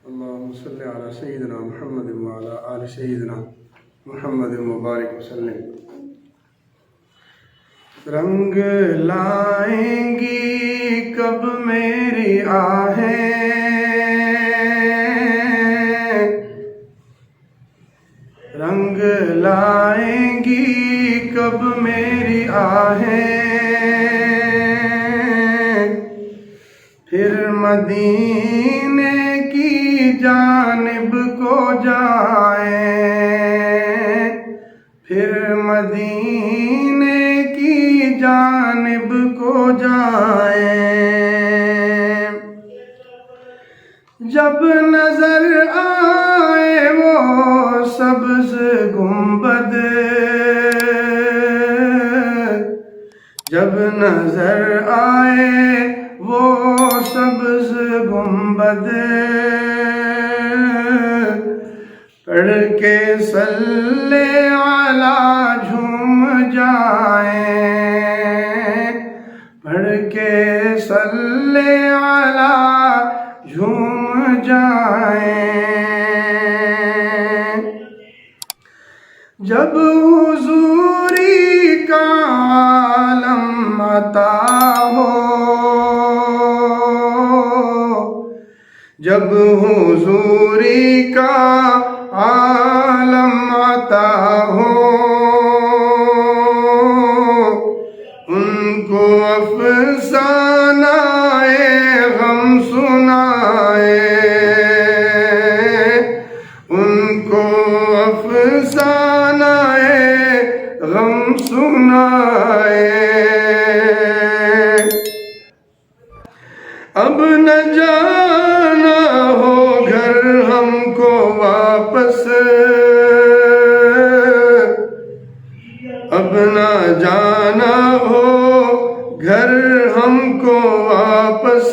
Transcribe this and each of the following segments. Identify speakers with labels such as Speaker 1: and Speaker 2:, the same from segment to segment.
Speaker 1: اللهم صل على سيدنا محمد وعلى آل سيدنا محمد مبارک وسلم۔ رنگ لائیں گی کب میری آہیں، رنگ لائیں گی کب میری آہیں، پھر مدینے کی جانب کو جائیں، پھر مدینے کی جانب کو جائیں۔ جب نظر آئے وہ سبز گنبد، جب نظر آئے وہ سبز گنبد، پڑھ کے صلی علی جھوم جائیں، پڑھ کے صلی علی جھوم جائیں۔ جب حضوری کا عالم عطا ہو، جب حضوری کا عالم عطا ہو، ان کو افسانہ غم سنائے، ان کو افسانہ غم سنائے۔ اب نہ جانا ہو گھر ہم کو واپس، اب نہ جانا ہو گھر ہم کو واپس،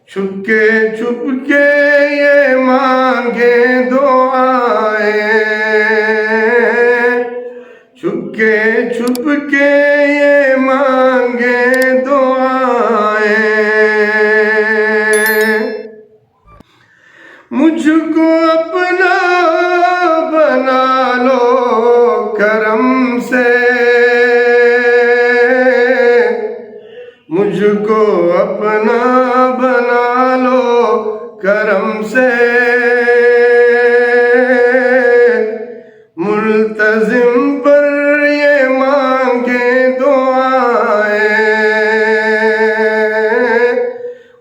Speaker 1: چھپ کے یہ مانگے دعائیں، چھپ کے یہ مانگے دعائیں۔ مجھ کو اپنا بنا لو کرم سے، مجھ کو اپنا بنا لو کرم سے، ملتزم پر یہ مانگے دعائیں،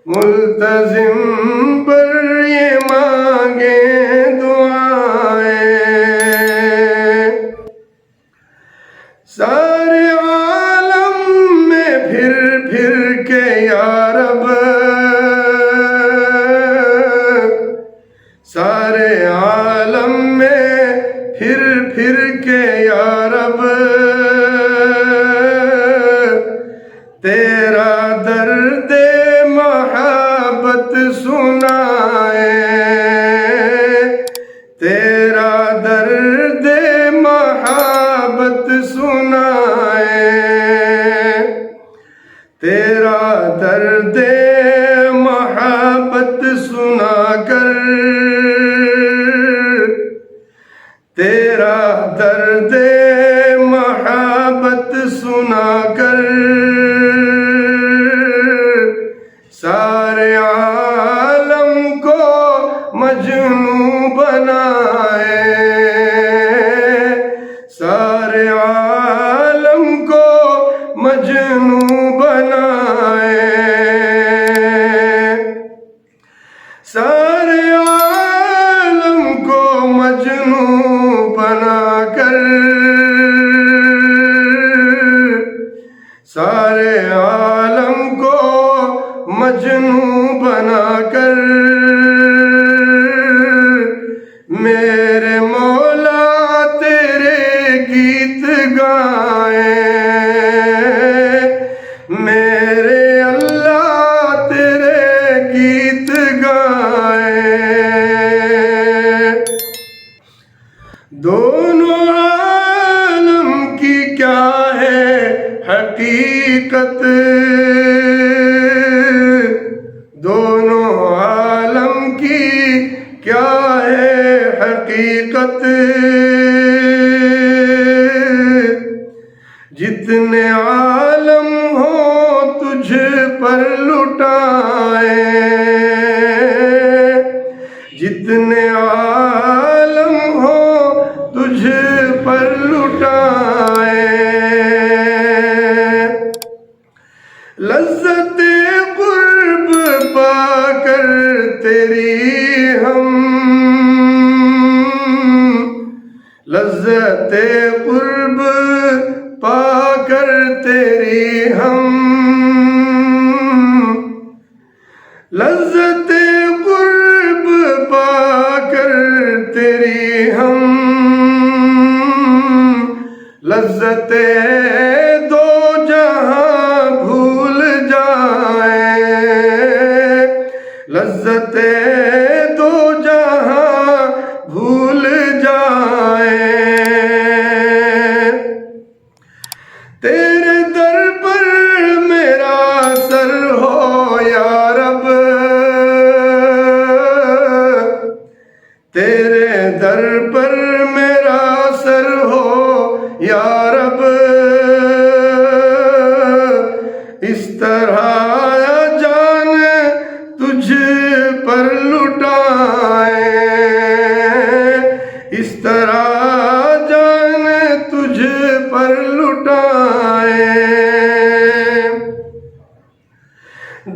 Speaker 1: ملتزم پر یہ مانگے دعائیں۔ سارے عالم میں پھر کے یا رب، سارے عالم میں پھر کے یا رب، تیرا درد محبت سنائے، تیرا درد محبت سنائے، تیرا درد محبت سنا کر، تیرا درد محبت سنا کر، سارے عالم کو مجنوں بنائے، سارے عالم کو مجنوں بنائے، سارے عالم کو مجنوں بنا کر، سارے عالم کو مجنوں بنا کر، میرے مولا تیرے گیت گائیں، میرے اللہ تیرے گیت گائیں۔ دونوں عالم کی کیا ہے حقیقت، فقط جتنے عالم ہو تجھ پر لٹائے، جتنے عالم ہو تجھ پر لٹائے، لذت قرب پا کر تیری ہم، لذت قرب پا کر تیری ہم، لذت قرب پا کر تیری ہم، لذت دو جہاں بھول جائیں، لذت دو جہاں بھول جائیں، تیرے در پر میرا سر ہو یا رب، تیرے در پر میرا سر ہو یا رب، اس طرح جان تجھ پر لٹائے، اس طرح جان تجھ پر لٹائے،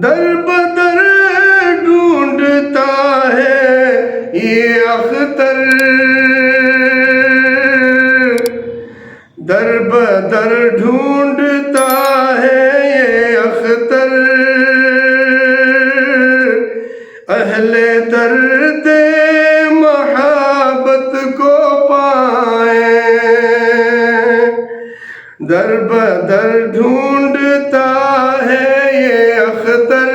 Speaker 1: در بدر ڈھونڈتا ہے یہ اختر، در بدر ڈھونڈتا ہے یہ اختر، اہل درد محبت کو پائے، در بدر ڈھونڈتا ہے یہ اختر،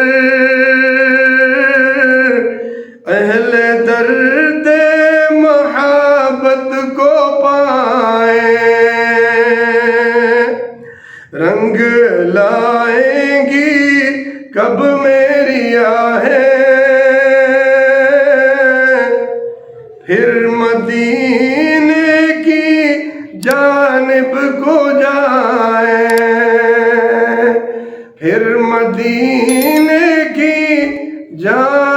Speaker 1: اہل درد محبت کو پائے، رنگ لائیں گی کب میری آہیں، پھر مدینے کی جانب کو جائیں، پھر مدینے کی جانب